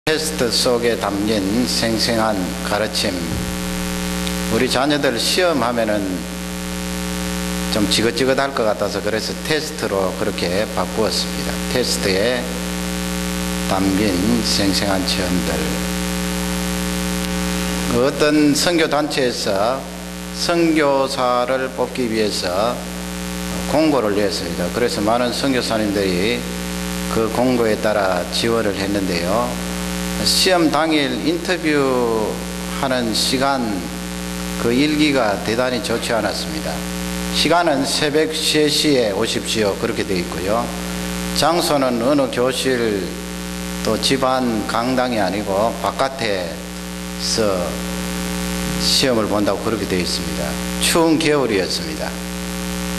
테스트 속에 담긴 생생한 가르침. 우리 자녀들 시험하면은 좀 지긋지긋할 것 같아서 그래서 테스트로 그렇게 바꾸었습니다. 테스트에 담긴 생생한 체험들. 어떤 선교단체에서 선교사를 뽑기 위해서 공고를 냈습니다. 그래서 많은 선교사님들이 그 공고에 따라 지원을 했는데요, 시험 당일 인터뷰하는 시간, 그 일기가 대단히 좋지 않았습니다. 시간은 새벽 3시에 오십시오 그렇게 되어 있고요, 장소는 어느 교실 또 집안 강당이 아니고 바깥에서 시험을 본다고 그렇게 되어 있습니다. 추운 겨울이었습니다.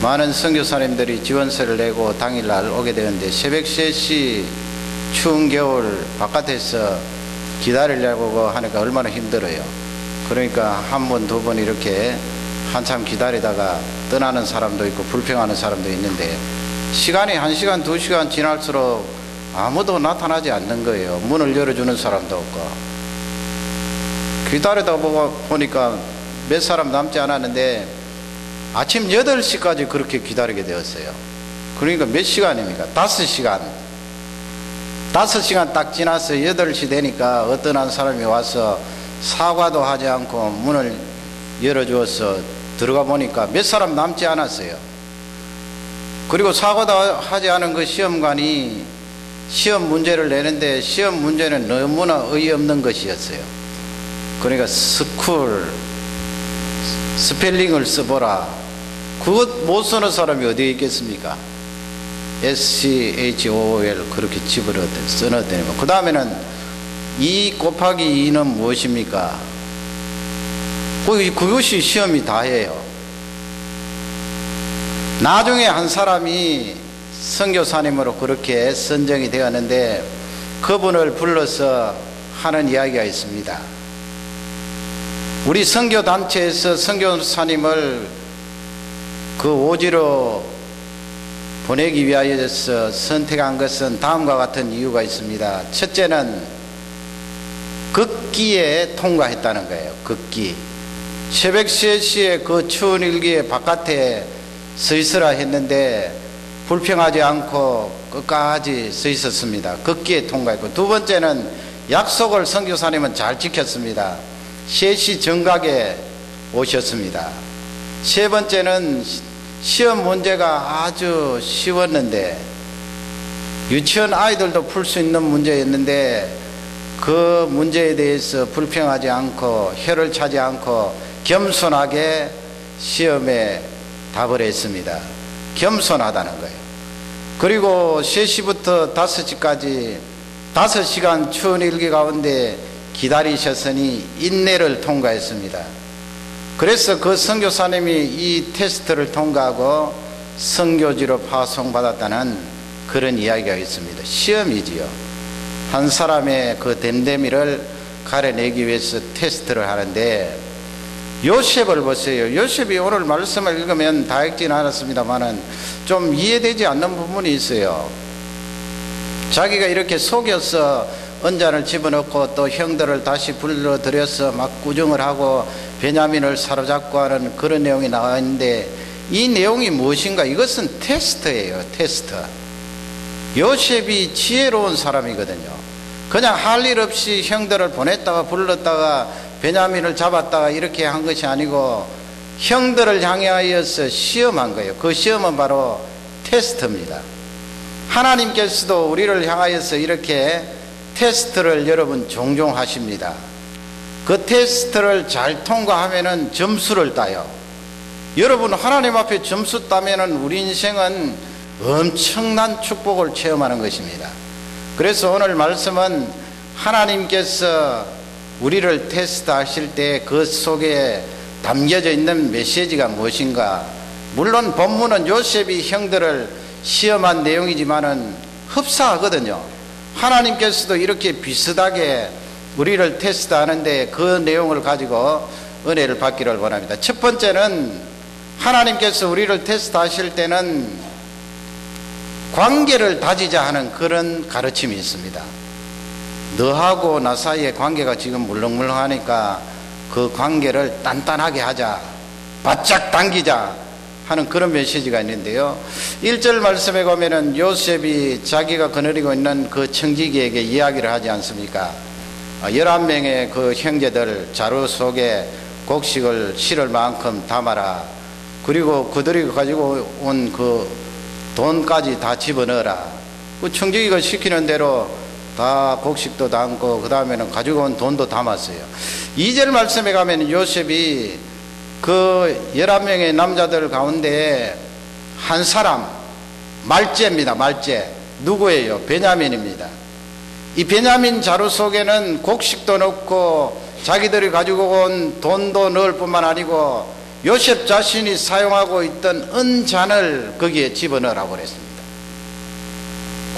많은 선교사님들이 지원서를 내고 당일날 오게 되었는데 새벽 3시 추운 겨울 바깥에서 기다리려고 하니까 얼마나 힘들어요. 그러니까 한 번, 두 번 이렇게 한참 기다리다가 떠나는 사람도 있고 불평하는 사람도 있는데, 시간이 1시간, 2시간 지날수록 아무도 나타나지 않는 거예요. 문을 열어주는 사람도 없고. 기다리다 보니까 몇 사람 남지 않았는데 아침 8시까지 그렇게 기다리게 되었어요. 그러니까 몇 시간입니까? 5시간. 5시간 딱 지나서 8시 되니까 어떤 한 사람이 와서 사과도 하지 않고 문을 열어주어서 들어가 보니까 몇 사람 남지 않았어요. 그리고 사과도 하지 않은 그 시험관이 시험 문제를 내는데 시험 문제는 너무나 어이없는 것이었어요. 그러니까 스펠링을 써보라. 그것 못 쓰는 사람이 어디에 있겠습니까? SCHOOL 그렇게 써놨더니, 그 다음에는 2 곱하기 2는 무엇입니까? 그것이 시험이 다예요. 나중에 한 사람이 선교사님으로 그렇게 선정이 되었는데 그분을 불러서 하는 이야기가 있습니다. 우리 선교단체에서 선교사님을 그 오지로 보내기 위하여서 선택한 것은 다음과 같은 이유가 있습니다. 첫째는 극기에 통과했다는 거예요. 극기. 새벽 3시에 그 추운 일기에 바깥에 서 있으라 했는데 불평하지 않고 끝까지 서 있었습니다. 극기에 통과했고, 두 번째는 약속을 선교사님은 잘 지켰습니다. 3시 정각에 오셨습니다. 세 번째는 시험 문제가 아주 쉬웠는데, 유치원 아이들도 풀 수 있는 문제였는데 그 문제에 대해서 불평하지 않고 혀를 차지 않고 겸손하게 시험에 답을 했습니다. 겸손하다는 거예요. 그리고 3시부터 5시까지 5시간 추운 일기 가운데 기다리셨으니 인내를 통과했습니다. 그래서 그 선교사님이 이 테스트를 통과하고 선교지로 파송받았다는 그런 이야기가 있습니다. 시험이지요. 한 사람의 그 됨됨이를 가려내기 위해서 테스트를 하는데, 요셉을 보세요. 요셉이 오늘 말씀을 읽으면 다 읽지는 않았습니다만은 좀 이해되지 않는 부분이 있어요. 자기가 이렇게 속여서 언잔을 집어넣고 또 형들을 다시 불러들여서 막 구정을 하고 베냐민을 사로잡고 하는 그런 내용이 나와 있는데, 이 내용이 무엇인가? 이것은 테스트예요. 테스트. 요셉이 지혜로운 사람이거든요. 그냥 할 일 없이 형들을 보냈다가 불렀다가 베냐민을 잡았다가 이렇게 한 것이 아니고 형들을 향하여서 시험한 거예요. 그 시험은 바로 테스트입니다. 하나님께서도 우리를 향하여서 이렇게 테스트를 여러분 종종 하십니다. 그 테스트를 잘 통과하면은 점수를 따요. 여러분, 하나님 앞에 점수 따면은 우리 인생은 엄청난 축복을 체험하는 것입니다. 그래서 오늘 말씀은 하나님께서 우리를 테스트하실 때 그 속에 담겨져 있는 메시지가 무엇인가. 물론 본문은 요셉이 형들을 시험한 내용이지만은 흡사하거든요. 하나님께서도 이렇게 비슷하게 우리를 테스트하는데 그 내용을 가지고 은혜를 받기를 원합니다. 첫 번째는 하나님께서 우리를 테스트하실 때는 관계를 다지자 하는 그런 가르침이 있습니다. 너하고 나 사이의 관계가 지금 물렁물렁하니까 그 관계를 단단하게 하자, 바짝 당기자 하는 그런 메시지가 있는데요. 1절 말씀에 보면은 요셉이 자기가 거느리고 있는 그 청지기에게 이야기를 하지 않습니까? 11명의 그 형제들 자루 속에 곡식을 실을 만큼 담아라. 그리고 그들이 가지고 온 그 돈까지 다 집어넣어라. 그 청지기가 시키는 대로 다 곡식도 담고 그 다음에는 가지고 온 돈도 담았어요. 2절 말씀에 가면 요셉이 그 11명의 남자들 가운데 한 사람, 말제입니다. 말제. 누구예요? 베냐민입니다. 이 베냐민 자루 속에는 곡식도 넣고 자기들이 가지고 온 돈도 넣을 뿐만 아니고 요셉 자신이 사용하고 있던 은잔을 거기에 집어넣으라고 그랬습니다.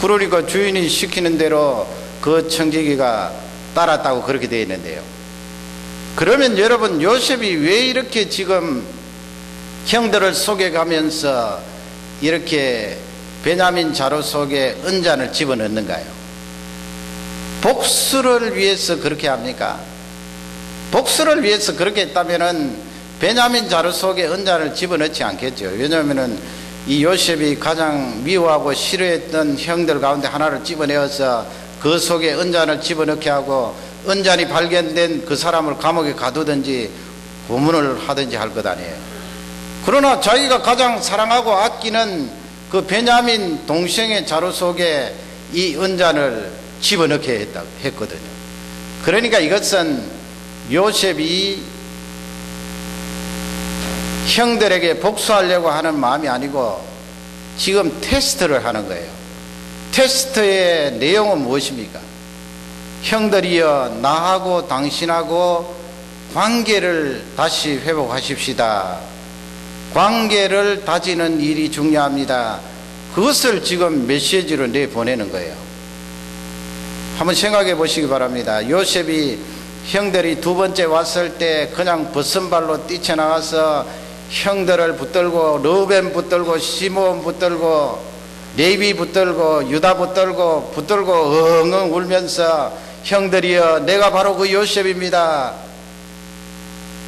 그러니까 주인이 시키는 대로 그 청지기가 따랐다고 그렇게 되어 있는데요. 그러면 여러분, 요셉이 왜 이렇게 지금 형들을 속여가면서 이렇게 베냐민 자루 속에 은잔을 집어넣는가요? 복수를 위해서 그렇게 합니까? 복수를 위해서 그렇게 했다면은 베냐민 자루 속에 은잔을 집어넣지 않겠죠. 왜냐하면은 이 요셉이 가장 미워하고 싫어했던 형들 가운데 하나를 집어내어서 그 속에 은잔을 집어넣게 하고 은잔이 발견된 그 사람을 감옥에 가두든지 고문을 하든지 할 것 아니에요. 그러나 자기가 가장 사랑하고 아끼는 그 베냐민 동생의 자루 속에 이 은잔을 집어넣게 했거든요. 그러니까 이것은 요셉이 형들에게 복수하려고 하는 마음이 아니고 지금 테스트를 하는 거예요. 테스트의 내용은 무엇입니까? 형들이여, 나하고 당신하고 관계를 다시 회복하십시다. 관계를 다지는 일이 중요합니다. 그것을 지금 메시지로 내보내는 거예요. 한번 생각해 보시기 바랍니다. 요셉이 형들이 두 번째 왔을 때 그냥 벗은발로 뛰쳐나가서 형들을 붙들고, 르벤 붙들고, 시므온 붙들고, 레위 붙들고, 유다 붙들고 엉엉 울면서 형들이여, 내가 바로 그 요셉입니다.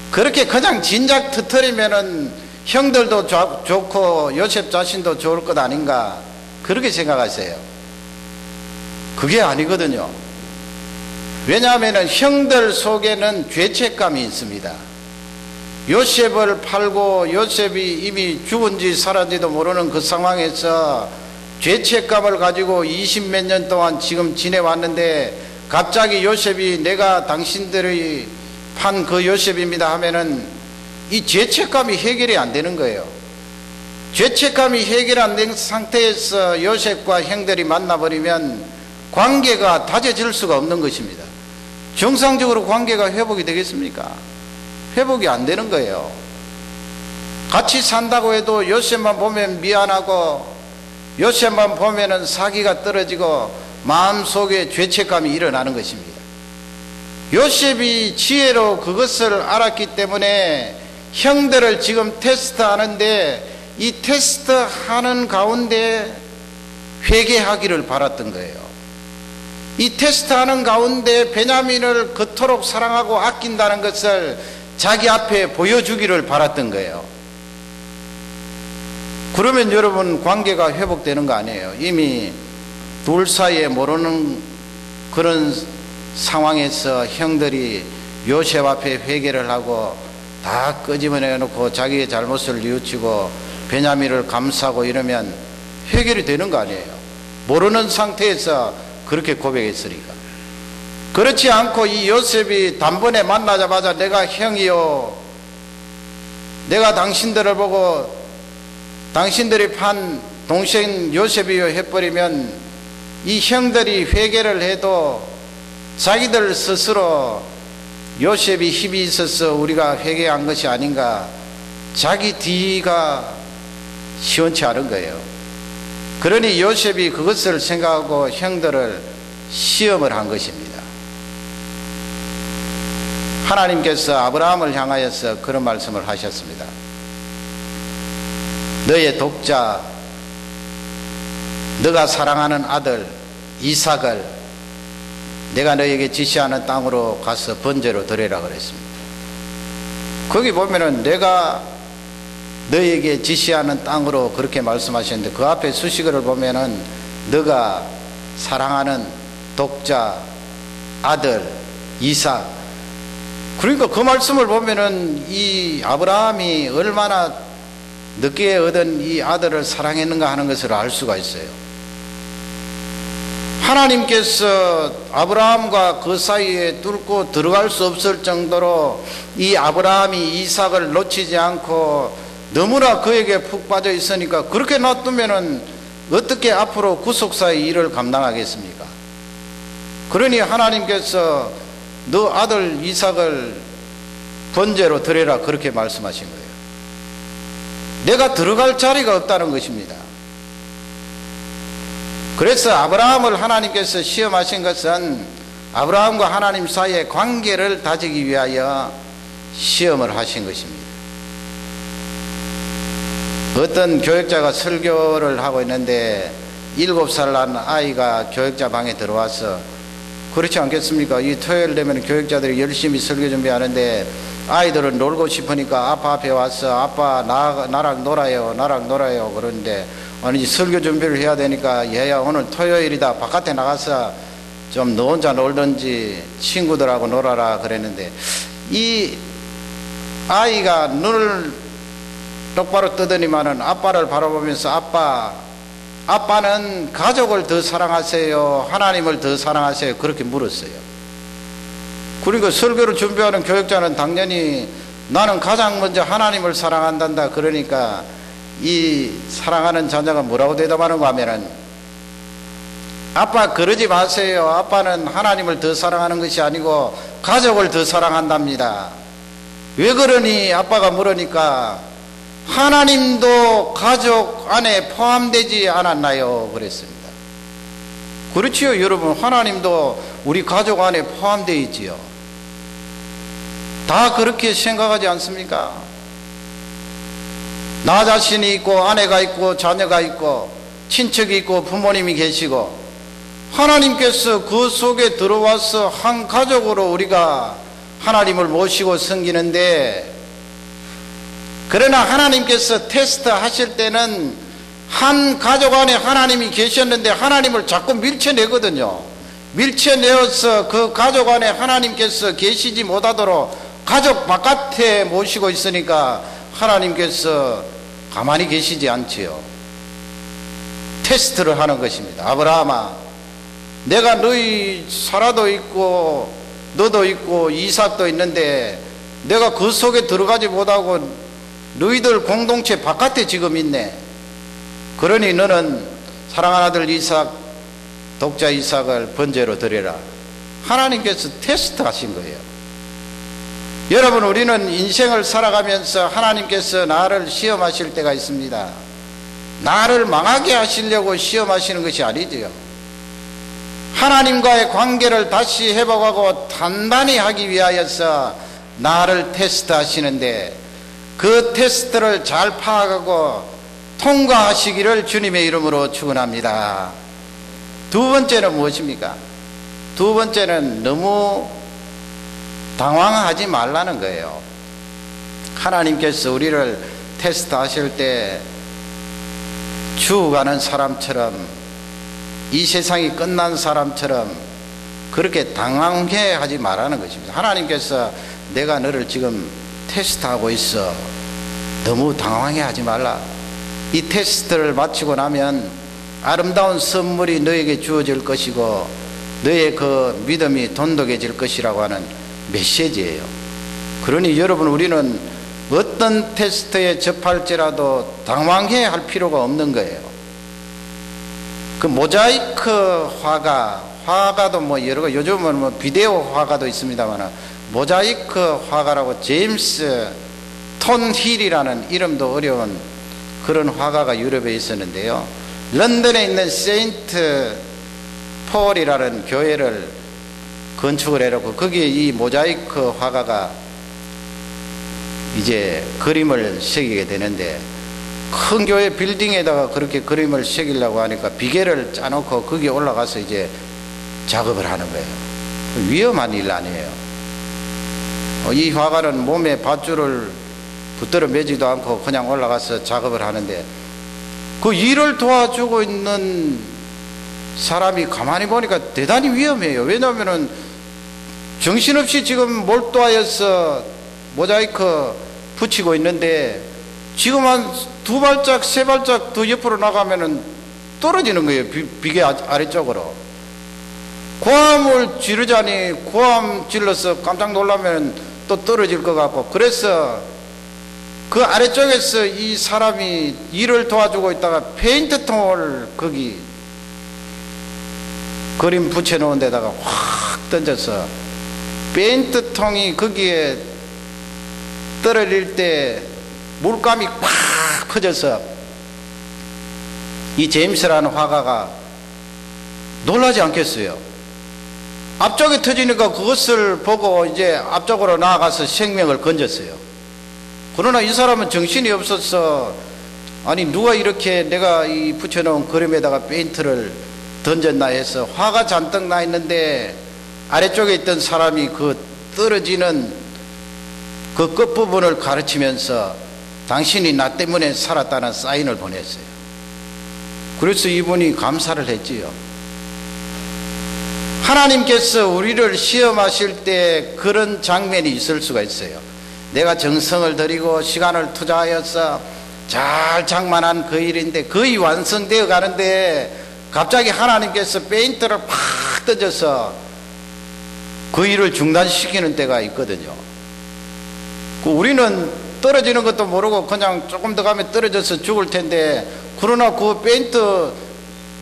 그렇게 그냥 진작 터뜨리면은 형들도 좋고 요셉 자신도 좋을 것 아닌가, 그렇게 생각하세요. 그게 아니거든요. 왜냐하면 형들 속에는 죄책감이 있습니다. 요셉을 팔고 요셉이 이미 죽은지 살았는지도 모르는 그 상황에서 죄책감을 가지고 20몇 년 동안 지금 지내왔는데 갑자기 요셉이 내가 당신들이 판 그 요셉입니다 하면은 이 죄책감이 해결이 안 되는 거예요. 죄책감이 해결 안 된 상태에서 요셉과 형들이 만나버리면 관계가 다져질 수가 없는 것입니다. 정상적으로 관계가 회복이 되겠습니까? 회복이 안 되는 거예요. 같이 산다고 해도 요셉만 보면 미안하고 요셉만 보면은 사기가 떨어지고 마음속에 죄책감이 일어나는 것입니다. 요셉이 지혜로 그것을 알았기 때문에 형들을 지금 테스트하는데 이 테스트하는 가운데 회개하기를 바랐던 거예요. 이 테스트하는 가운데 베냐민을 그토록 사랑하고 아낀다는 것을 자기 앞에 보여주기를 바랐던 거예요. 그러면 여러분, 관계가 회복되는 거 아니에요. 이미 둘 사이에 모르는 그런 상황에서 형들이 요셉 앞에 회개를 하고 다 끄집어내 놓고 자기의 잘못을 뉘우치고 베냐민을 감싸고 이러면 해결이 되는 거 아니에요. 모르는 상태에서 그렇게 고백했으니까. 그렇지 않고 이 요셉이 단번에 만나자마자 내가 형이요, 내가 당신들을 보고 당신들이 판 동생 요셉이요 해버리면 이 형들이 회개를 해도 자기들 스스로 요셉이 힘이 있어서 우리가 회개한 것이 아닌가, 자기 뒤가 시원치 않은 거예요. 그러니 요셉이 그것을 생각하고 형들을 시험을 한 것입니다. 하나님께서 아브라함을 향하여서 그런 말씀을 하셨습니다. 너의 독자, 너가 사랑하는 아들 이삭을 내가 너에게 지시하는 땅으로 가서 번제로 드리라 그랬습니다. 거기 보면은 내가 너에게 지시하는 땅으로 그렇게 말씀하셨는데 그 앞에 수식어를 보면은 너가 사랑하는 독자 아들 이삭, 그러니까 그 말씀을 보면은 이 아브라함이 얼마나 늦게 얻은 이 아들을 사랑했는가 하는 것을 알 수가 있어요. 하나님께서 아브라함과 그 사이에 뚫고 들어갈 수 없을 정도로 이 아브라함이 이삭을 놓치지 않고 너무나 그에게 푹 빠져 있으니까 그렇게 놔두면은 어떻게 앞으로 구속사의 일을 감당하겠습니까? 그러니 하나님께서 너 아들 이삭을 번제로 드려라 그렇게 말씀하신 거예요. 내가 들어갈 자리가 없다는 것입니다. 그래서 아브라함을 하나님께서 시험하신 것은 아브라함과 하나님 사이의 관계를 다지기 위하여 시험을 하신 것입니다. 어떤 교역자가 설교를 하고 있는데 7살 난 아이가 교역자 방에 들어와서, 그렇지 않겠습니까? 이 토요일 되면 교역자들이 열심히 설교 준비하는데 아이들은 놀고 싶으니까 아빠 앞에 와서 아빠 나랑 놀아요 그러는데, 아니 설교 준비를 해야 되니까 얘야 오늘 토요일이다 바깥에 나가서 좀 너 혼자 놀든지 친구들하고 놀아라 그랬는데, 이 아이가 눈을 똑바로 뜨더니만은 아빠를 바라보면서 아빠는 가족을 더 사랑하세요 하나님을 더 사랑하세요 그렇게 물었어요. 그러니까 설교를 준비하는 교역자는 당연히 나는 가장 먼저 하나님을 사랑한단다 그러니까 이 사랑하는 자녀가 뭐라고 대답하는가 하면은, 아빠 그러지 마세요. 아빠는 하나님을 더 사랑하는 것이 아니고 가족을 더 사랑한답니다. 왜 그러니? 아빠가 물으니까 하나님도 가족 안에 포함되지 않았나요? 그랬습니다. 그렇지요 여러분, 하나님도 우리 가족 안에 포함되어 있지요. 다 그렇게 생각하지 않습니까? 나 자신이 있고 아내가 있고 자녀가 있고 친척이 있고 부모님이 계시고 하나님께서 그 속에 들어와서 한 가족으로 우리가 하나님을 모시고 섬기는데, 그러나 하나님께서 테스트 하실 때는 한 가족 안에 하나님이 계셨는데 하나님을 자꾸 밀쳐내거든요. 밀쳐내어서 그 가족 안에 하나님께서 계시지 못하도록 가족 바깥에 모시고 있으니까 하나님께서 가만히 계시지 않지요. 테스트를 하는 것입니다. 아브라함아, 내가 너희 사라도 있고 너도 있고 이삭도 있는데 내가 그 속에 들어가지 못하고 너희들 공동체 바깥에 지금 있네. 그러니 너는 사랑하는 아들 이삭, 독자 이삭을 번제로 드려라. 하나님께서 테스트 하신 거예요. 여러분, 우리는 인생을 살아가면서 하나님께서 나를 시험하실 때가 있습니다. 나를 망하게 하시려고 시험하시는 것이 아니지요. 하나님과의 관계를 다시 회복하고 단단히 하기 위하여서 나를 테스트하시는데, 그 테스트를 잘 파악하고 통과하시기를 주님의 이름으로 축원합니다. 두 번째는 무엇입니까? 두 번째는 너무 당황하지 말라는 거예요. 하나님께서 우리를 테스트하실 때 죽어가는 사람처럼, 이 세상이 끝난 사람처럼 그렇게 당황해 하지 말라는 것입니다. 하나님께서 내가 너를 지금 테스트하고 있어. 너무 당황해 하지 말라. 이 테스트를 마치고 나면 아름다운 선물이 너에게 주어질 것이고 너의 그 믿음이 돈독해질 것이라고 하는 메시지예요. 그러니 여러분, 우리는 어떤 테스트에 접할지라도 당황해 할 필요가 없는 거예요. 그 모자이크 화가도 뭐 여러 가, 요즘은 뭐 비디오 화가도 있습니다만, 모자이크 화가라고 제임스 톤 힐이라는 이름도 어려운 그런 화가가 유럽에 있었는데요. 런던에 있는 세인트 폴이라는 교회를 건축을 해놓고 거기에 이 모자이크 화가가 이제 그림을 새기게 되는데, 큰 교회 빌딩에다가 그렇게 그림을 새기려고 하니까 비계를 짜놓고 거기에 올라가서 이제 작업을 하는 거예요. 위험한 일 아니에요. 이 화가는 몸에 밧줄을 붙들어 매지도 않고 그냥 올라가서 작업을 하는데 그 일을 도와주고 있는 사람이 가만히 보니까 대단히 위험해요. 왜냐하면 정신없이 지금 몰두하여서 모자이크 붙이고 있는데 지금 한 두 발짝 세 발짝 더 옆으로 나가면은 떨어지는 거예요. 비계 아래쪽으로. 고함을 지르자니 고함 질러서 깜짝 놀라면 또 떨어질 것 같고, 그래서 그 아래쪽에서 이 사람이 일을 도와주고 있다가 페인트통을 거기 그림 붙여놓은 데다가 확 던져서 페인트통이 거기에 떨어질 때 물감이 팍 퍼져서 이 제임스라는 화가가 놀라지 않겠어요? 앞쪽에 터지니까 그것을 보고 이제 앞쪽으로 나아가서 생명을 건졌어요. 그러나 이 사람은 정신이 없어서, 아니 누가 이렇게 내가 이 붙여놓은 그림에다가 페인트를 던졌나 해서 화가 잔뜩 나 있는데 아래쪽에 있던 사람이 그 떨어지는 그 끝부분을 가르치면서 당신이 나 때문에 살았다는 사인을 보냈어요. 그래서 이분이 감사를 했지요. 하나님께서 우리를 시험하실 때 그런 장면이 있을 수가 있어요. 내가 정성을 들이고 시간을 투자하여서 잘 장만한 그 일인데 거의 완성되어 가는데 갑자기 하나님께서 페인트를 팍 던져서 그 일을 중단시키는 때가 있거든요. 우리는 떨어지는 것도 모르고 그냥 조금 더 가면 떨어져서 죽을 텐데, 그러나 그 페인트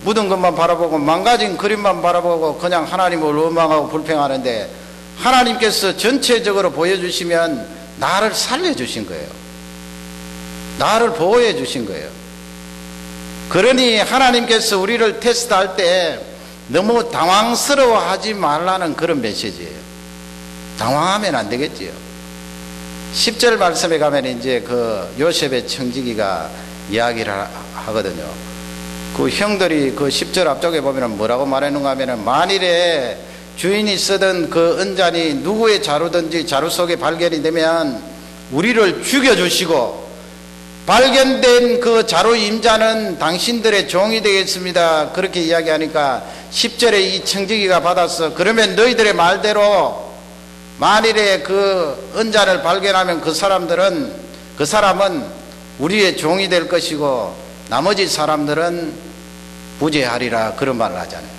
묻은 것만 바라보고 망가진 그림만 바라보고 그냥 하나님을 원망하고 불평하는데, 하나님께서 전체적으로 보여주시면 나를 살려주신 거예요. 나를 보호해 주신 거예요. 그러니 하나님께서 우리를 테스트할 때 너무 당황스러워하지 말라는 그런 메시지예요. 당황하면 안 되겠지요. 10절 말씀에 가면 이제 그 요셉의 청지기가 이야기를 하거든요. 그 형들이 그 10절 앞쪽에 보면 뭐라고 말하는가 하면은, 만일에 주인이 쓰던 그 은잔이 누구의 자루든지 자루 속에 발견이 되면 우리를 죽여주시고 발견된 그 자루 임자는 당신들의 종이 되겠습니다. 그렇게 이야기하니까 10절에 이 청지기가 받아서, 그러면 너희들의 말대로 만일에 그 은잔을 발견하면 그 사람은 우리의 종이 될 것이고 나머지 사람들은 부재하리라, 그런 말을 하잖아요.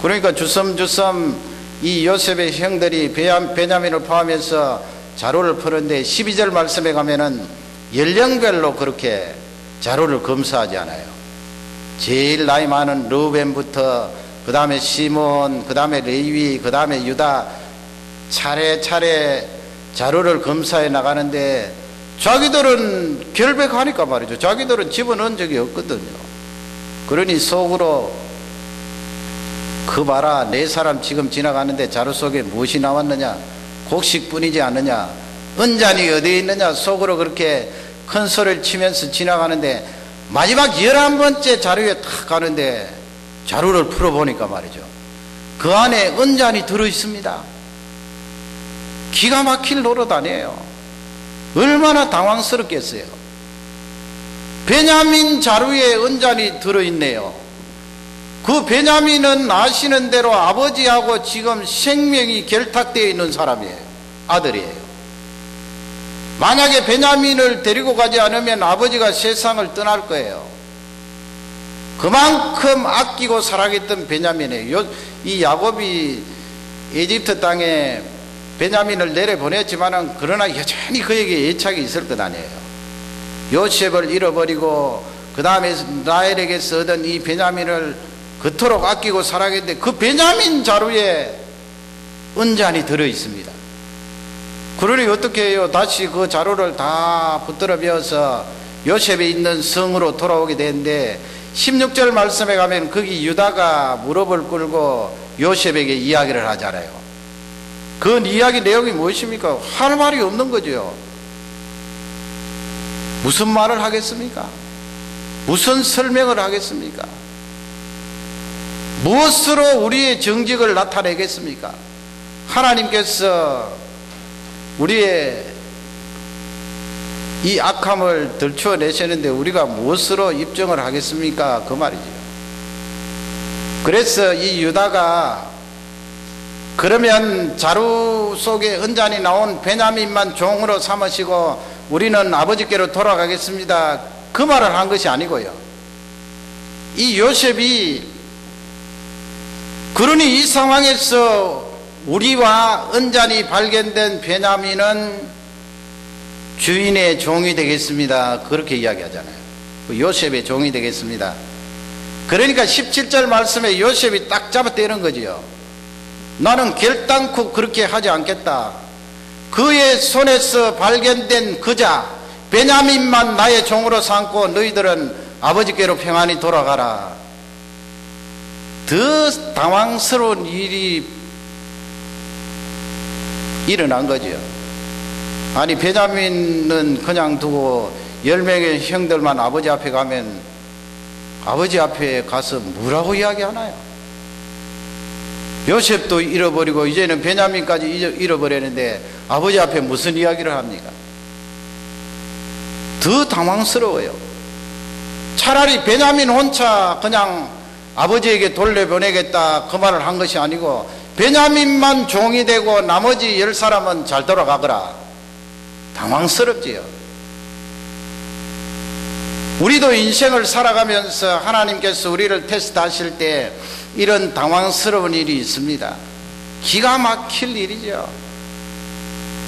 그러니까 주섬주섬 이 요셉의 형들이 베냐민을 포함해서 자루를 푸는데 12절 말씀에 가면은 연령별로 그렇게 자루를 검사하지 않아요. 제일 나이 많은 르우벤부터 그 다음에 시몬, 그 다음에 레위, 그 다음에 유다 차례차례 자료를 검사해 나가는데 자기들은 결백하니까 말이죠. 자기들은 집어넣은 적이 없거든요. 그러니 속으로 그 봐라, 네 사람 지금 지나가는데 자루 속에 무엇이 나왔느냐, 곡식뿐이지 않느냐, 은잔이 어디에 있느냐, 속으로 그렇게 큰 소리를 치면서 지나가는데 마지막 11번째 자루에 탁 가는데 자루를 풀어보니까 말이죠, 그 안에 은잔이 들어있습니다. 기가 막힐 노릇 아니에요. 얼마나 당황스럽겠어요. 베냐민 자루에 은잔이 들어있네요. 그 베냐민은 아시는 대로 아버지하고 지금 생명이 결탁되어 있는 사람이에요. 아들이에요. 만약에 베냐민을 데리고 가지 않으면 아버지가 세상을 떠날 거예요. 그만큼 아끼고 사랑했던 베냐민이에요. 이 야곱이 이집트 땅에 베냐민을 내려보냈지만은 그러나 여전히 그에게 애착이 있을 것 아니에요. 요셉을 잃어버리고 그 다음에 라헬에게서 얻은 이 베냐민을 그토록 아끼고 사랑했는데 그 베냐민 자루에 은잔이 들어있습니다. 그러니 어떻게 해요? 다시 그 자루를 다 붙들어 베어서 요셉이 있는 성으로 돌아오게 되는데 16절 말씀에 가면 거기 유다가 무릎을 꿇고 요셉에게 이야기를 하잖아요. 그 이야기 내용이 무엇입니까? 할 말이 없는 거죠. 무슨 말을 하겠습니까? 무슨 설명을 하겠습니까? 무엇으로 우리의 정직을 나타내겠습니까? 하나님께서 우리의 이 악함을 들추어내시는데 우리가 무엇으로 입증을 하겠습니까? 그 말이죠. 그래서 이 유다가 그러면 자루 속에 은잔이 나온 베냐민만 종으로 삼으시고 우리는 아버지께로 돌아가겠습니다, 그 말을 한 것이 아니고요. 이 요셉이 그러니 이 상황에서 우리와 은잔이 발견된 베냐민은 주인의 종이 되겠습니다, 그렇게 이야기하잖아요. 요셉의 종이 되겠습니다. 그러니까 17절 말씀에 요셉이 딱 잡아떼는 거지요. 나는 결단코 그렇게 하지 않겠다. 그의 손에서 발견된 그자 베냐민만 나의 종으로 삼고 너희들은 아버지께로 평안히 돌아가라. 더 당황스러운 일이 일어난 거죠. 아니, 베냐민은 그냥 두고 10명의 형들만 아버지 앞에 가면 아버지 앞에 가서 뭐라고 이야기하나요? 요셉도 잃어버리고 이제는 베냐민까지 잃어버렸는데 아버지 앞에 무슨 이야기를 합니까? 더 당황스러워요. 차라리 베냐민 혼자 그냥 아버지에게 돌려보내겠다, 그 말을 한 것이 아니고 베냐민만 종이 되고 나머지 10사람은 잘 돌아가거라. 당황스럽지요. 우리도 인생을 살아가면서 하나님께서 우리를 테스트하실 때 이런 당황스러운 일이 있습니다. 기가 막힐 일이죠.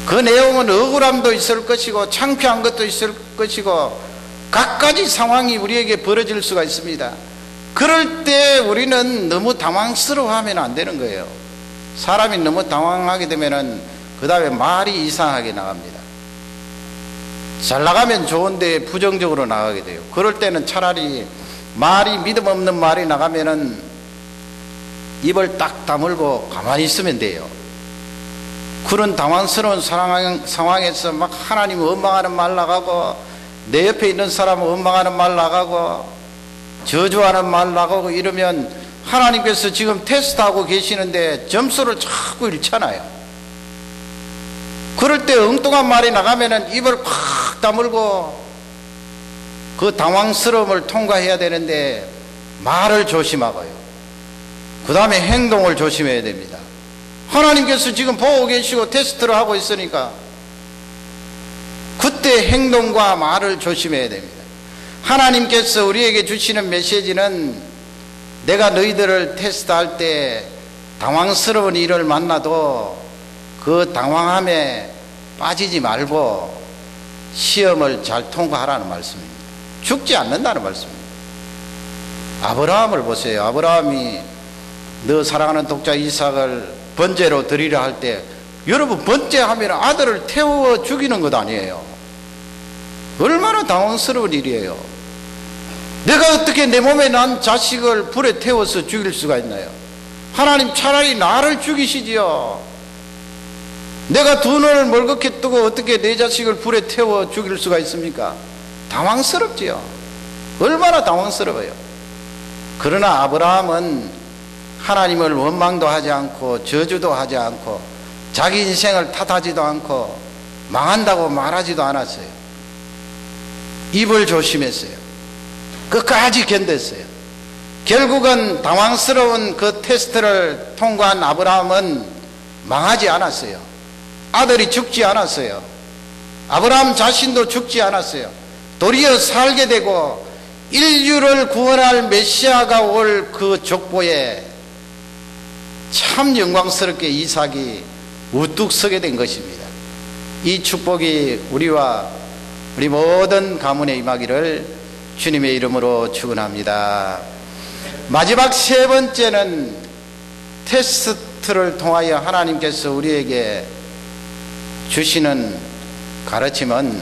그 내용은 억울함도 있을 것이고 창피한 것도 있을 것이고 갖가지 상황이 우리에게 벌어질 수가 있습니다. 그럴 때 우리는 너무 당황스러워하면 안 되는 거예요. 사람이 너무 당황하게 되면은 그 다음에 말이 이상하게 나갑니다. 잘 나가면 좋은데 부정적으로 나가게 돼요. 그럴 때는 차라리 말이 믿음 없는 말이 나가면은 입을 딱 다물고 가만히 있으면 돼요. 그런 당황스러운 상황에서 막 하나님을 원망하는 말 나가고 내 옆에 있는 사람을 원망하는 말 나가고 저주하는 말 나가고 이러면 하나님께서 지금 테스트하고 계시는데 점수를 자꾸 잃잖아요. 그럴 때 엉뚱한 말이 나가면은 입을 콱 다물고 그 당황스러움을 통과해야 되는데 말을 조심하고요. 그 다음에 행동을 조심해야 됩니다. 하나님께서 지금 보고 계시고 테스트를 하고 있으니까 그때 행동과 말을 조심해야 됩니다. 하나님께서 우리에게 주시는 메시지는 내가 너희들을 테스트할 때 당황스러운 일을 만나도 그 당황함에 빠지지 말고 시험을 잘 통과하라는 말씀입니다. 죽지 않는다는 말씀입니다. 아브라함을 보세요. 아브라함이 너 사랑하는 독자 이삭을 번제로 드리려 할 때 여러분, 번제하면 아들을 태워 죽이는 것 아니에요. 얼마나 당황스러운 일이에요. 내가 어떻게 내 몸에 난 자식을 불에 태워서 죽일 수가 있나요? 하나님, 차라리 나를 죽이시지요. 내가 두 눈을 멀겋게 뜨고 어떻게 내 자식을 불에 태워 죽일 수가 있습니까? 당황스럽지요. 얼마나 당황스러워요. 그러나 아브라함은 하나님을 원망도 하지 않고 저주도 하지 않고 자기 인생을 탓하지도 않고 망한다고 말하지도 않았어요. 입을 조심했어요. 끝까지 견뎠어요. 결국은 당황스러운 그 테스트를 통과한 아브라함은 망하지 않았어요. 아들이 죽지 않았어요. 아브라함 자신도 죽지 않았어요. 도리어 살게 되고 인류를 구원할 메시아가 올 그 족보에 참 영광스럽게 이삭이 우뚝 서게 된 것입니다. 이 축복이 우리와 우리 모든 가문에 임하기를 주님의 이름으로 축원합니다. 마지막 세 번째는 테스트를 통하여 하나님께서 우리에게 주시는 가르침은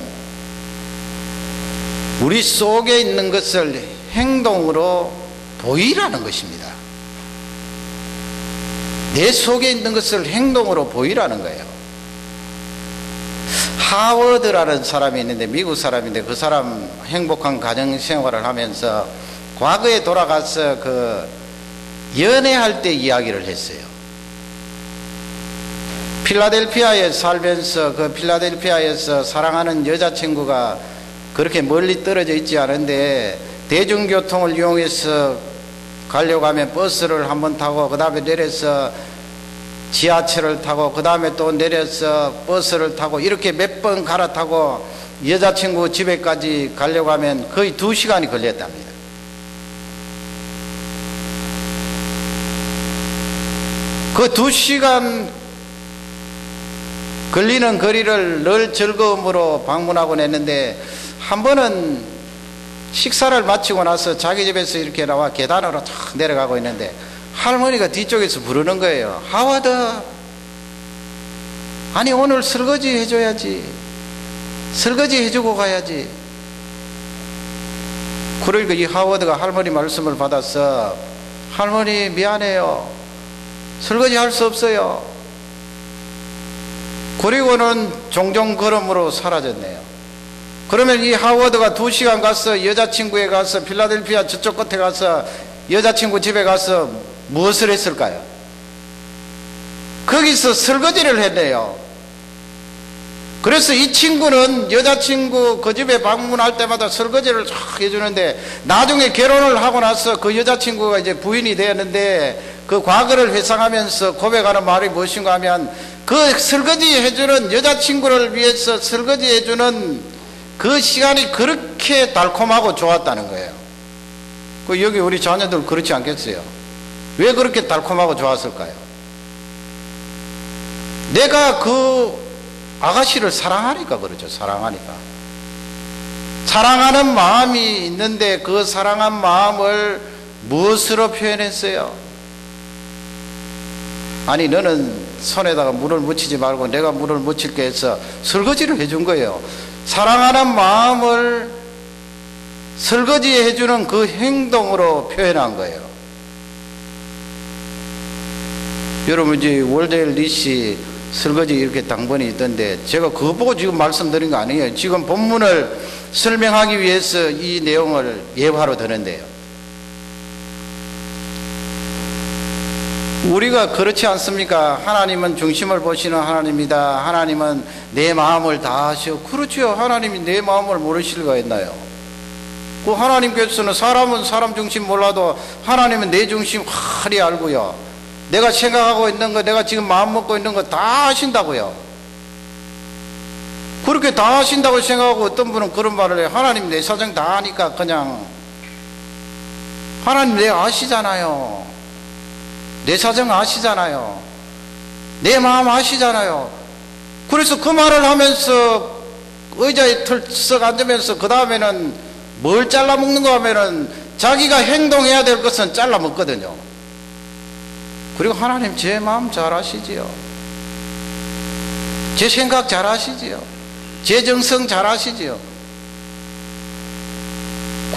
우리 속에 있는 것을 행동으로 보이라는 것입니다. 내 속에 있는 것을 행동으로 보이라는 거예요. 하워드라는 사람이 있는데, 미국 사람인데, 그 사람 행복한 가정생활을 하면서 과거에 돌아가서 그 연애할 때 이야기를 했어요. 필라델피아에 살면서 그 필라델피아에서 사랑하는 여자친구가 그렇게 멀리 떨어져 있지 않은데 대중교통을 이용해서 가려고 하면 버스를 한번 타고 그 다음에 내려서 지하철을 타고 그 다음에 또 내려서 버스를 타고 이렇게 몇 번 갈아타고 여자친구 집에까지 가려고 하면 거의 2시간이 걸렸답니다. 그 2시간 걸리는 거리를 늘 즐거움으로 방문하곤 했는데 한 번은 식사를 마치고 나서 자기 집에서 이렇게 나와 계단으로 탁 내려가고 있는데 할머니가 뒤쪽에서 부르는 거예요. 하워드, 아니 오늘 설거지 해줘야지, 설거지 해주고 가야지. 그러니까 이 하워드가 할머니 말씀을 받아서 할머니 미안해요, 설거지 할 수 없어요. 그리고는 종종 걸음으로 사라졌네요. 그러면 이 하워드가 2시간 가서 여자친구에 가서 필라델피아 저쪽 끝에 가서 여자친구 집에 가서 무엇을 했을까요? 거기서 설거지를 했네요. 그래서 이 친구는 여자친구 그 집에 방문할 때마다 설거지를 쫙 해주는데 나중에 결혼을 하고 나서 그 여자친구가 이제 부인이 되었는데 그 과거를 회상하면서 고백하는 말이 무엇인가 하면 그 설거지 해주는 여자친구를 위해서 설거지 해주는 그 시간이 그렇게 달콤하고 좋았다는 거예요. 그 여기 우리 자녀들 그렇지 않겠어요? 왜 그렇게 달콤하고 좋았을까요? 내가 그 아가씨를 사랑하니까 그러죠. 사랑하니까. 사랑하는 마음이 있는데 그 사랑한 마음을 무엇으로 표현했어요? 아니 너는 손에다가 물을 묻히지 말고 내가 물을 묻힐게 해서 설거지를 해준 거예요. 사랑하는 마음을 설거지 해주는 그 행동으로 표현한 거예요. 여러분 이제 월데일 리시 설거지 이렇게 당번이 있던데 제가 그거 보고 지금 말씀드린 거 아니에요. 지금 본문을 설명하기 위해서 이 내용을 예화로 드는데요. 우리가 그렇지 않습니까? 하나님은 중심을 보시는 하나님이다. 하나님은 내 마음을 다 아시오. 그렇죠. 하나님이 내 마음을 모르실 거 있나요? 그 하나님께서는 사람은 사람 중심 몰라도 하나님은 내 중심 화리 알고요. 내가 생각하고 있는 거, 내가 지금 마음 먹고 있는 거 다 아신다고요. 그렇게 다 아신다고 생각하고 어떤 분은 그런 말을 해요. 하나님 내 사정 다 아니까 그냥 하나님 내가 아시잖아요. 내 사정 아시잖아요. 내 마음 아시잖아요. 그래서 그 말을 하면서 의자에 털썩 앉으면서 그 다음에는 뭘 잘라 먹는가 하면은 자기가 행동해야 될 것은 잘라 먹거든요. 그리고 하나님 제 마음 잘 아시지요. 제 생각 잘 아시지요. 제 정성 잘 아시지요.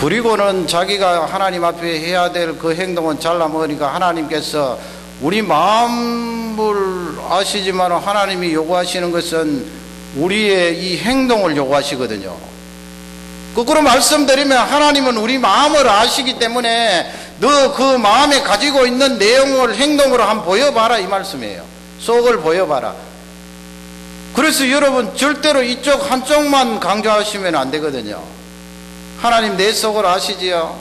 그리고는 자기가 하나님 앞에 해야 될 그 행동은 잘라 먹으니까 하나님께서 우리 마음을 아시지만 하나님이 요구하시는 것은 우리의 이 행동을 요구하시거든요. 거꾸로 말씀드리면 하나님은 우리 마음을 아시기 때문에 너 그 마음에 가지고 있는 내용을 행동으로 한번 보여봐라 이 말씀이에요. 속을 보여봐라. 그래서 여러분 절대로 이쪽 한쪽만 강조하시면 안 되거든요. 하나님 내 속을 아시지요.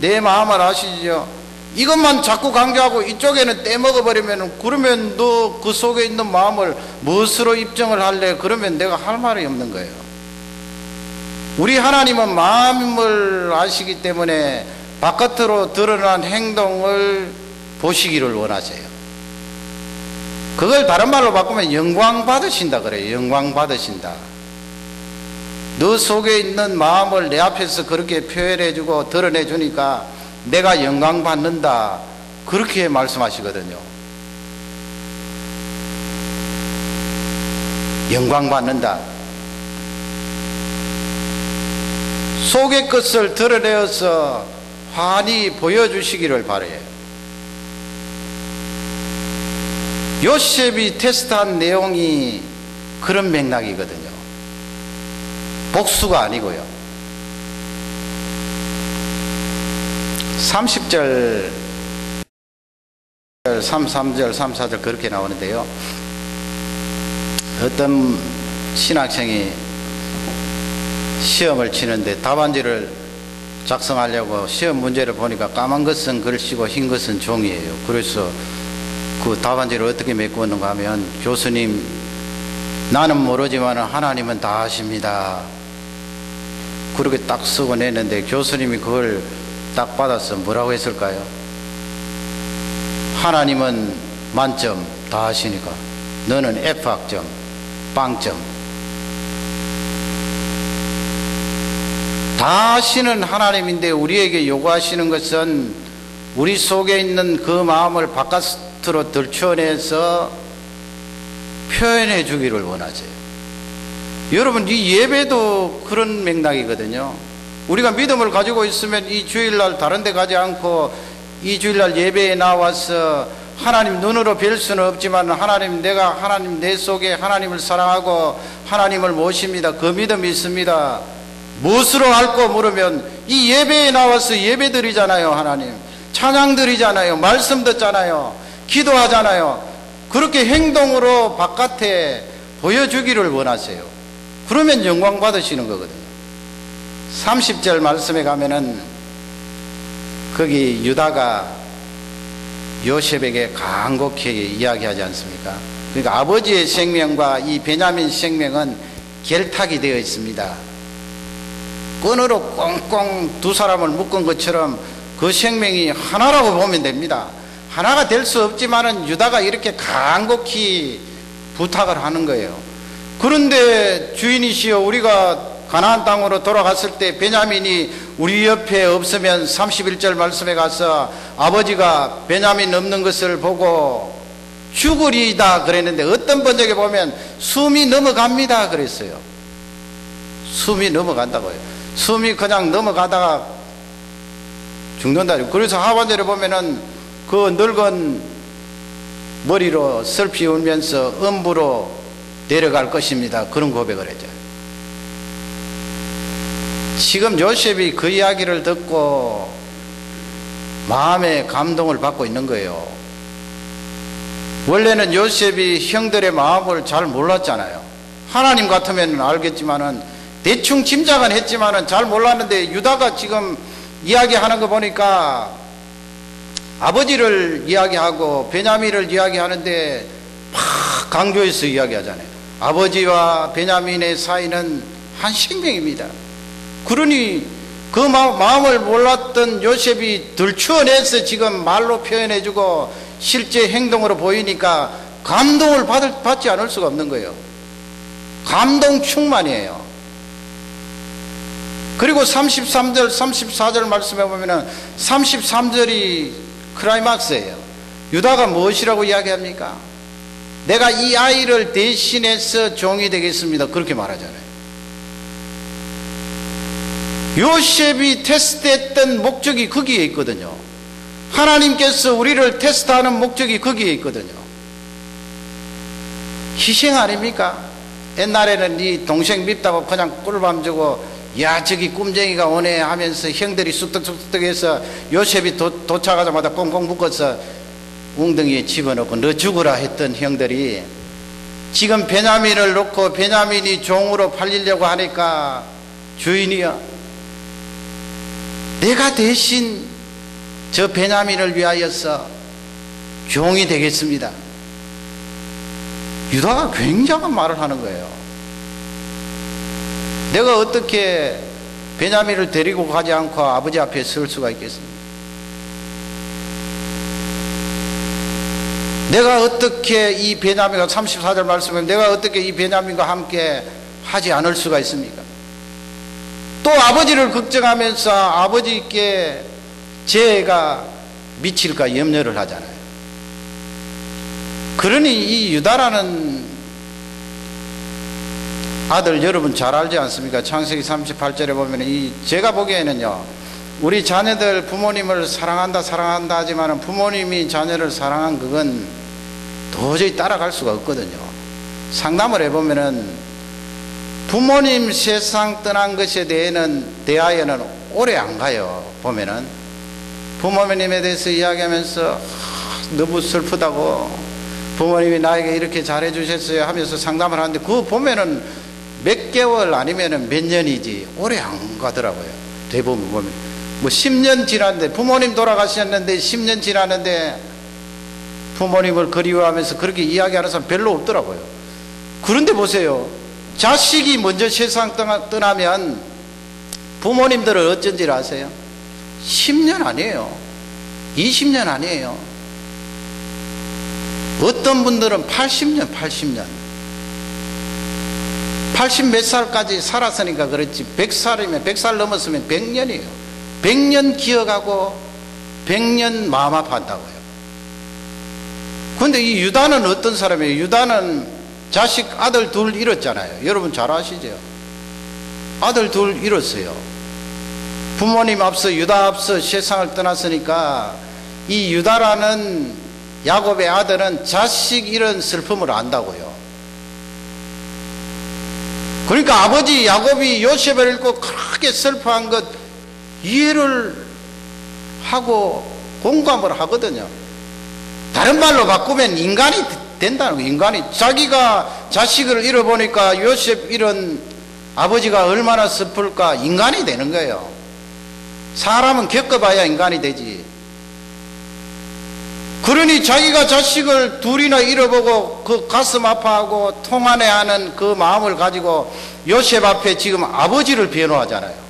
내 마음을 아시지요. 이것만 자꾸 강조하고 이쪽에는 떼먹어버리면 그러면 너 그 속에 있는 마음을 무엇으로 입증을 할래? 그러면 내가 할 말이 없는 거예요. 우리 하나님은 마음을 아시기 때문에 바깥으로 드러난 행동을 보시기를 원하세요. 그걸 다른 말로 바꾸면 영광 받으신다 그래요. 영광 받으신다. 너 속에 있는 마음을 내 앞에서 그렇게 표현해주고 드러내주니까 내가 영광 받는다. 그렇게 말씀하시거든요. 영광 받는다. 속의 것을 드러내어서 환히 보여주시기를 바라요. 요셉이 테스트한 내용이 그런 맥락이거든요. 복수가 아니고요. 30절 3절, 3, 4절 그렇게 나오는데요. 어떤 신학생이 시험을 치는데 답안지를 작성하려고 시험 문제를 보니까 까만 것은 글씨고 흰 것은 종이에요. 그래서 그 답안지를 어떻게 메꾸었는가 하면, 교수님, 나는 모르지만 하나님은 다 아십니다. 그렇게 딱 쓰고 냈는데 교수님이 그걸 딱 받아서 뭐라고 했을까요? 하나님은 만점 다 아시니까 너는 F학점, 빵점. 다 아시는 하나님인데 우리에게 요구하시는 것은 우리 속에 있는 그 마음을 바깥으로 들춰내서 표현해 주기를 원하세요. 여러분, 이 예배도 그런 맥락이거든요. 우리가 믿음을 가지고 있으면 이 주일날 다른 데 가지 않고 이 주일날 예배에 나와서 하나님 눈으로 뵐 수는 없지만 하나님, 내가 하나님 내 속에 하나님을 사랑하고 하나님을 모십니다. 그 믿음이 있습니다. 무엇으로 알고 물으면 이 예배에 나와서 예배 드리잖아요. 하나님 찬양 드리잖아요. 말씀 듣잖아요. 기도하잖아요. 그렇게 행동으로 바깥에 보여주기를 원하세요. 그러면 영광 받으시는 거거든요. 30절 말씀에 가면은 거기 유다가 요셉에게 간곡히 이야기하지 않습니까? 그러니까 아버지의 생명과 이 베냐민 생명은 결탁이 되어 있습니다. 끈으로 꽁꽁 두 사람을 묶은 것처럼 그 생명이 하나라고 보면 됩니다. 하나가 될 수 없지만은 유다가 이렇게 간곡히 부탁을 하는 거예요. 그런데 주인이시여, 우리가 가나안 땅으로 돌아갔을 때 베냐민이 우리 옆에 없으면 31절 말씀에 가서 아버지가 베냐민 없는 것을 보고 죽으리다 그랬는데, 어떤 번역에 보면 숨이 넘어갑니다 그랬어요. 숨이 넘어간다고요. 숨이 그냥 넘어가다가 죽는다. 그래서 하반절에 보면은 그 늙은 머리로 슬피 울면서 음부로 데려갈 것입니다. 그런 고백을 했죠. 지금 요셉이 그 이야기를 듣고 마음의 감동을 받고 있는 거예요. 원래는 요셉이 형들의 마음을 잘 몰랐잖아요. 하나님 같으면 알겠지만은, 대충 짐작은 했지만은 잘 몰랐는데, 유다가 지금 이야기하는 거 보니까 아버지를 이야기하고 베냐민을 이야기하는데 막 강조해서 이야기하잖아요. 아버지와 베냐민의 사이는 한 생명입니다. 그러니 그 마음을 몰랐던 요셉이 들추어내서 지금 말로 표현해주고 실제 행동으로 보이니까 감동을 받지 않을 수가 없는 거예요. 감동 충만이에요. 그리고 33절, 34절 말씀해 보면은 33절이 클라이막스예요. 유다가 무엇이라고 이야기합니까? 내가 이 아이를 대신해서 종이 되겠습니다. 그렇게 말하잖아요. 요셉이 테스트했던 목적이 거기에 있거든요. 하나님께서 우리를 테스트하는 목적이 거기에 있거든요. 희생 아닙니까? 옛날에는 네 동생 밉다고 그냥 꿀밤 주고, 야 저기 꿈쟁이가 오네 하면서 형들이 쑥덕쑥덕해서 요셉이 도착하자마자 꽁꽁 묶어서 웅덩이에 집어넣고 너 죽으라 했던 형들이 지금 베냐민을 놓고 베냐민이 종으로 팔리려고 하니까, 주인이여, 내가 대신 저 베냐민을 위하여서 종이 되겠습니다. 유다가 굉장한 말을 하는 거예요. 내가 어떻게 베냐민을 데리고 가지 않고 아버지 앞에 설 수가 있겠습니까? 내가 어떻게 이 베냐민과 34절 말씀에 내가 어떻게 이 베냐민과 함께 하지 않을 수가 있습니까? 또 아버지를 걱정하면서 아버지께 죄가 미칠까 염려를 하잖아요. 그러니 이 유다라는 아들 여러분 잘 알지 않습니까? 창세기 38절에 보면 제가 보기에는요, 우리 자녀들 부모님을 사랑한다 하지만 부모님이 자녀를 사랑한 그건 도저히 따라갈 수가 없거든요. 상담을 해보면은 부모님 세상 떠난 것에 대하여는 오래 안 가요. 보면은 부모님에 대해서 이야기하면서 너무 슬프다고, 부모님이 나에게 이렇게 잘해 주셨어요 하면서 상담을 하는데, 그거 보면은 몇 개월 아니면은 몇 년이지 오래 안 가더라고요. 대부분 보면 뭐 10년 지났는데, 부모님 돌아가셨는데 10년 지났는데 부모님을 그리워하면서 그렇게 이야기하는 사람 별로 없더라고요. 그런데 보세요, 자식이 먼저 세상 떠나면 부모님들은 어쩐지 아세요? 10년 아니에요, 20년 아니에요. 어떤 분들은 80년 80 몇 살까지 살았으니까 그렇지, 100살이면 100살 넘었으면 100년이에요 100년 기억하고 100년 마음 아파한다고요. 그런데 이 유다는 어떤 사람이에요? 유다는 자식 아들 둘 잃었잖아요. 여러분 잘 아시죠? 아들 둘 잃었어요. 부모님 앞서, 유다 앞서 세상을 떠났으니까 이 유다라는 야곱의 아들은 자식 잃은 슬픔을 안다고요. 그러니까 아버지 야곱이 요셉을 잃고 크게 슬퍼한 것 이해를 하고 공감을 하거든요. 다른 말로 바꾸면 인간이 된다는 거예요. 인간이 자기가 자식을 잃어보니까 요셉 잃은 아버지가 얼마나 슬플까, 인간이 되는 거예요. 사람은 겪어봐야 인간이 되지. 그러니 자기가 자식을 둘이나 잃어보고 그 가슴 아파하고 통안해하는 그 마음을 가지고 요셉 앞에 지금 아버지를 변호하잖아요.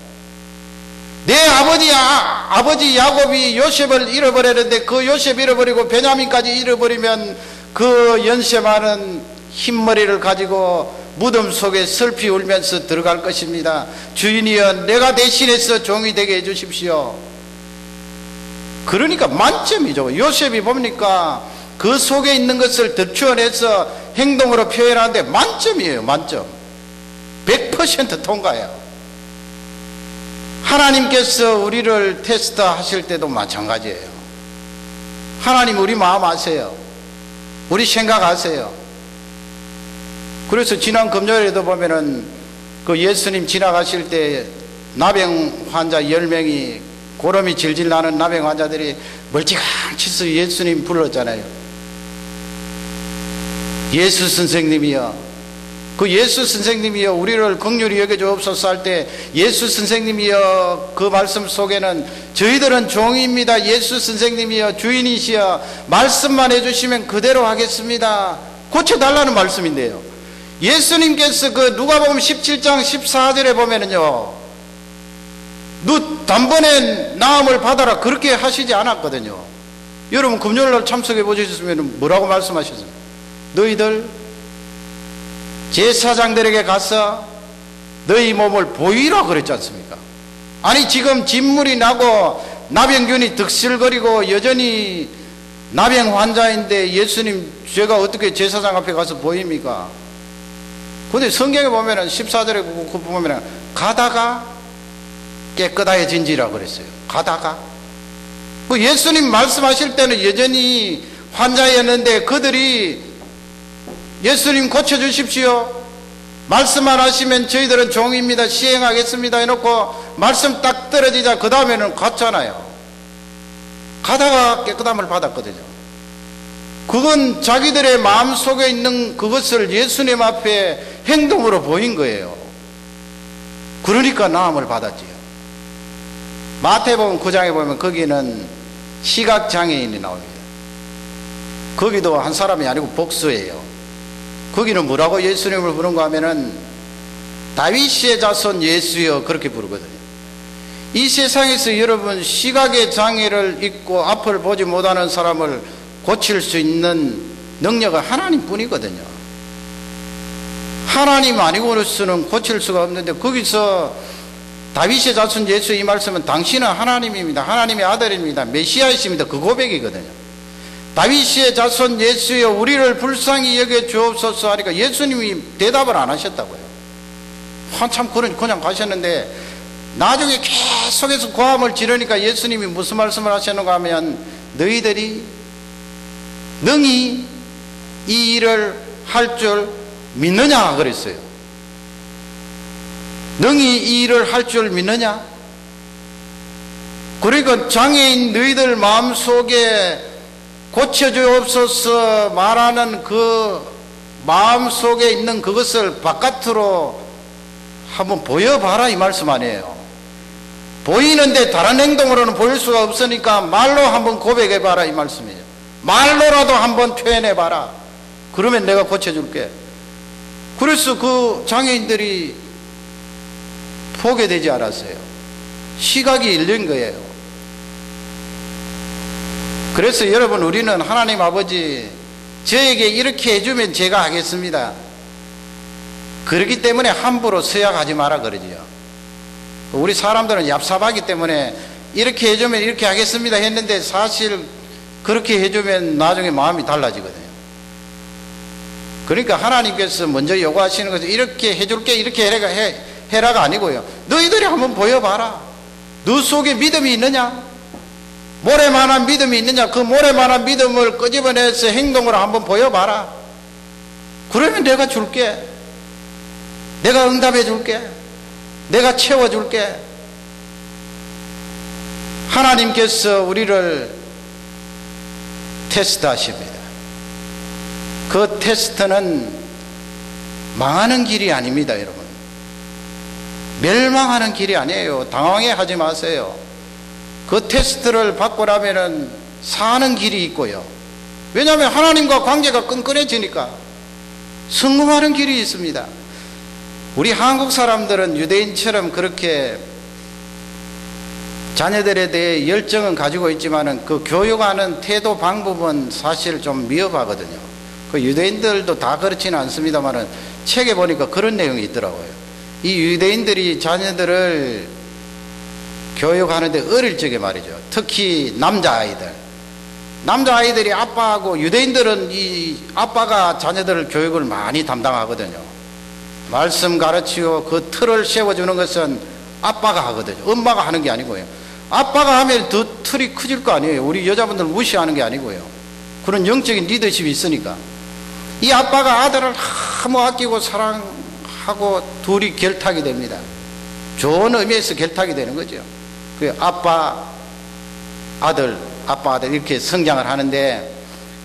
내 아버지 야곱이 요셉을 잃어버렸는데, 그 요셉 잃어버리고 베냐민까지 잃어버리면 그 연세 많은 흰머리를 가지고 무덤 속에 슬피 울면서 들어갈 것입니다. 주인이여, 내가 대신해서 종이 되게 해주십시오. 그러니까 만점이죠. 요셉이 봅니까 그 속에 있는 것을 덧추어내서 행동으로 표현하는데 만점이에요. 만점. 100% 통과해요. 하나님께서 우리를 테스트 하실 때도 마찬가지예요. 하나님 우리 마음 아세요. 우리 생각 아세요. 그래서 지난 금요일에도 보면은 그 예수님 지나가실 때 나병 환자 10명이, 고름이 질질 나는 나병 환자들이 멀찌감치서 예수님 불렀잖아요. 예수 선생님이여, 그 예수 선생님이여 우리를 긍휼히 여겨주옵소서 할 때, 예수 선생님이여 그 말씀 속에는 저희들은 종입니다, 예수 선생님이여 주인이시여 말씀만 해주시면 그대로 하겠습니다, 고쳐달라는 말씀인데요. 예수님께서 그 누가복음 17장 14절에 보면은요, 너 단번에 나음을 받아라 그렇게 하시지 않았거든요. 여러분 금요일날 참석해 보셨으면 뭐라고 말씀하셨습니까? 너희들 제사장들에게 가서 너희 몸을 보이라 그랬지 않습니까? 아니 지금 진물이 나고 나병균이 득실거리고 여전히 나병 환자인데 예수님 죄가 어떻게 제사장 앞에 가서 보입니까? 근데 성경에 보면은 14절에 보면은 가다가 깨끗해진지라 그랬어요. 가다가. 그 예수님 말씀하실 때는 여전히 환자였는데 그들이 예수님 고쳐주십시오, 말씀만 하시면 저희들은 종입니다, 시행하겠습니다 해놓고 말씀 딱 떨어지자 그 다음에는 갔잖아요. 가다가 깨끗함을 받았거든요. 그건 자기들의 마음속에 있는 그것을 예수님 앞에 행동으로 보인 거예요. 그러니까 나음을 받았지요. 마태복음 9장에 보면 거기는 시각장애인이 나옵니다. 거기도 한 사람이 아니고 복수예요. 거기는 뭐라고 예수님을 부른가 하면은 다윗의 자손 예수여 그렇게 부르거든요. 이 세상에서 여러분 시각의 장애를 입고 앞을 보지 못하는 사람을 고칠 수 있는 능력은 하나님 뿐이거든요. 하나님 아니고서는 고칠 수가 없는데, 거기서 다윗의 자손 예수 이 말씀은 당신은 하나님입니다, 하나님의 아들입니다, 메시아이십니다, 그 고백이거든요. 다윗의 자손 예수여 우리를 불쌍히 여겨 주옵소서 하니까 예수님이 대답을 안 하셨다고요. 한참 그냥 가셨는데 나중에 계속해서 고함을 지르니까 예수님이 무슨 말씀을 하셨는가 하면, 너희들이 능히 이 일을 할 줄 믿느냐 그랬어요. 능히 이 일을 할 줄 믿느냐? 그러니까 장애인 너희들 마음속에 고쳐주옵소서 말하는 그 마음속에 있는 그것을 바깥으로 한번 보여봐라 이 말씀 아니에요. 보이는데 다른 행동으로는 보일 수가 없으니까 말로 한번 고백해봐라 이 말씀이에요. 말로라도 한번 표현해봐라. 그러면 내가 고쳐줄게. 그래서 그 장애인들이 보게 되지 않았어요. 시각이 열린 거예요. 그래서 여러분, 우리는 하나님 아버지 저에게 이렇게 해주면 제가 하겠습니다. 그렇기 때문에 함부로 서약하지 마라 그러지요. 우리 사람들은 얍삽하기 때문에 이렇게 해주면 이렇게 하겠습니다 했는데 사실 그렇게 해주면 나중에 마음이 달라지거든요. 그러니까 하나님께서 먼저 요구하시는 것은 이렇게 해줄게 이렇게 해라가 아니고요. 너희들이 한번 보여봐라. 너 속에 믿음이 있느냐? 모래만한 믿음이 있느냐? 그 모래만한 믿음을 끄집어내서 행동으로 한번 보여봐라. 그러면 내가 줄게. 내가 응답해 줄게. 내가 채워줄게. 하나님께서 우리를 테스트하십니다. 그 테스트는 망하는 길이 아닙니다, 여러분. 멸망하는 길이 아니에요. 당황해 하지 마세요. 그 테스트를 받고 나면은 사는 길이 있고요. 왜냐하면 하나님과 관계가 끈끈해지니까 성공하는 길이 있습니다. 우리 한국 사람들은 유대인처럼 그렇게 자녀들에 대해 열정은 가지고 있지만은 그 교육하는 태도 방법은 사실 좀 미흡하거든요. 그 유대인들도 다 그렇지는 않습니다만은 책에 보니까 그런 내용이 있더라고요. 이 유대인들이 자녀들을 교육하는데 어릴 적에 말이죠. 특히 남자아이들이 아빠하고, 유대인들은 이 아빠가 자녀들 교육을 많이 담당하거든요. 말씀 가르치고 그 틀을 세워주는 것은 아빠가 하거든요. 엄마가 하는 게 아니고요. 아빠가 하면 더 틀이 커질 거 아니에요. 우리 여자분들 무시하는 게 아니고요. 그런 영적인 리더십이 있으니까. 이 아빠가 아들을 너무 아끼고 사랑하고 둘이 결탁이 됩니다. 좋은 의미에서 결탁이 되는 거죠. 그 아빠 아들 이렇게 성장을 하는데,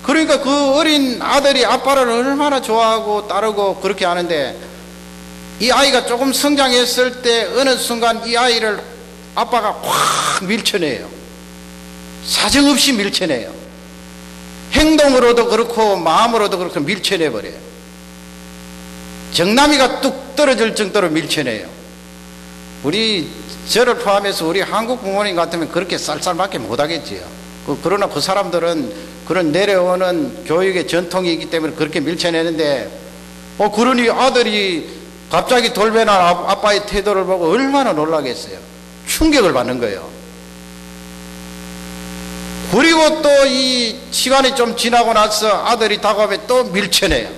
그러니까 그 어린 아들이 아빠를 얼마나 좋아하고 따르고 그렇게 하는데, 이 아이가 조금 성장했을 때 어느 순간 이 아이를 아빠가 확 밀쳐내요. 사정없이 밀쳐내요. 행동으로도 그렇고 마음으로도 그렇고 밀쳐내버려요. 정남이가 뚝 떨어질 정도로 밀쳐내요. 저를 포함해서 우리 한국 부모님 같으면 그렇게 쌀쌀맞게 못하겠지요. 그러나 그 사람들은 그런 내려오는 교육의 전통이 있기 때문에 그렇게 밀쳐내는데, 그러니 아들이 갑자기 돌변한 아빠의 태도를 보고 얼마나 놀라겠어요. 충격을 받는 거예요. 그리고 또 이 시간이 좀 지나고 나서 아들이 다가오면 또 밀쳐내요.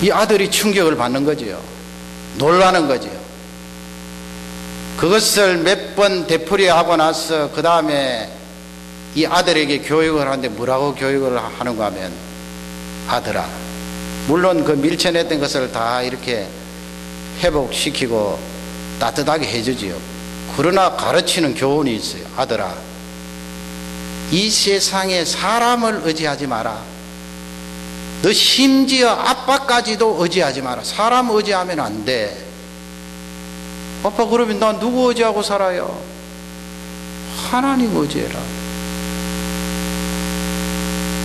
이 아들이 충격을 받는 거지요. 놀라는 거지요. 그것을 몇 번 되풀이하고 나서 그 다음에 이 아들에게 교육을 하는데 뭐라고 교육을 하는가 하면, 아들아, 물론 그 밀쳐냈던 것을 다 이렇게 회복시키고 따뜻하게 해주지요. 그러나 가르치는 교훈이 있어요. 아들아, 이 세상에 사람을 의지하지 마라. 너 심지어 아빠까지도 의지하지 마라. 사람 의지하면 안 돼. 아빠, 그러면 나 누구 의지하고 살아요? 하나님 의지해라.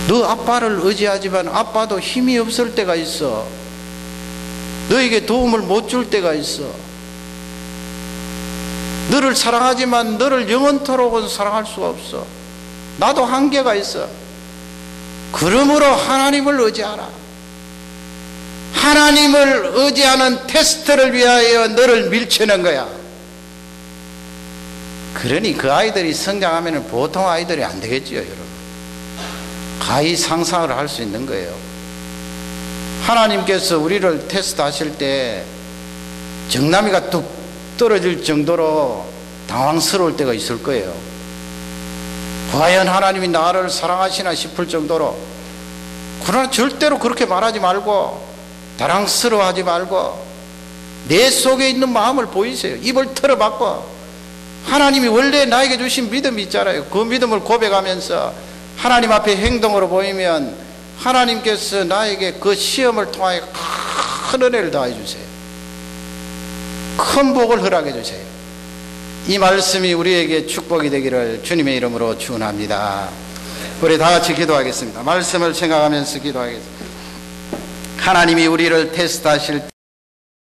너 아빠를 의지하지만 아빠도 힘이 없을 때가 있어. 너에게 도움을 못 줄 때가 있어. 너를 사랑하지만 너를 영원토록은 사랑할 수가 없어. 나도 한계가 있어. 그러므로 하나님을 의지하라. 하나님을 의지하는 테스트를 위하여 너를 밀쳐낸 거야. 그러니 그 아이들이 성장하면 보통 아이들이 안 되겠지요, 여러분. 가히 상상을 할 수 있는 거예요. 하나님께서 우리를 테스트하실 때 정남이가 뚝 떨어질 정도로 당황스러울 때가 있을 거예요. 과연 하나님이 나를 사랑하시나 싶을 정도로. 그러나 절대로 그렇게 말하지 말고, 당황스러워하지 말고 내 속에 있는 마음을 보이세요. 입을 털어박고 하나님이 원래 나에게 주신 믿음이 있잖아요. 그 믿음을 고백하면서 하나님 앞에 행동으로 보이면 하나님께서 나에게 그 시험을 통하여 큰 은혜를 더해 주세요. 큰 복을 허락해 주세요. 이 말씀이 우리에게 축복이 되기를 주님의 이름으로 축원합니다. 우리 다 같이 기도하겠습니다. 말씀을 생각하면서 기도하겠습니다. 하나님이 우리를 테스트하실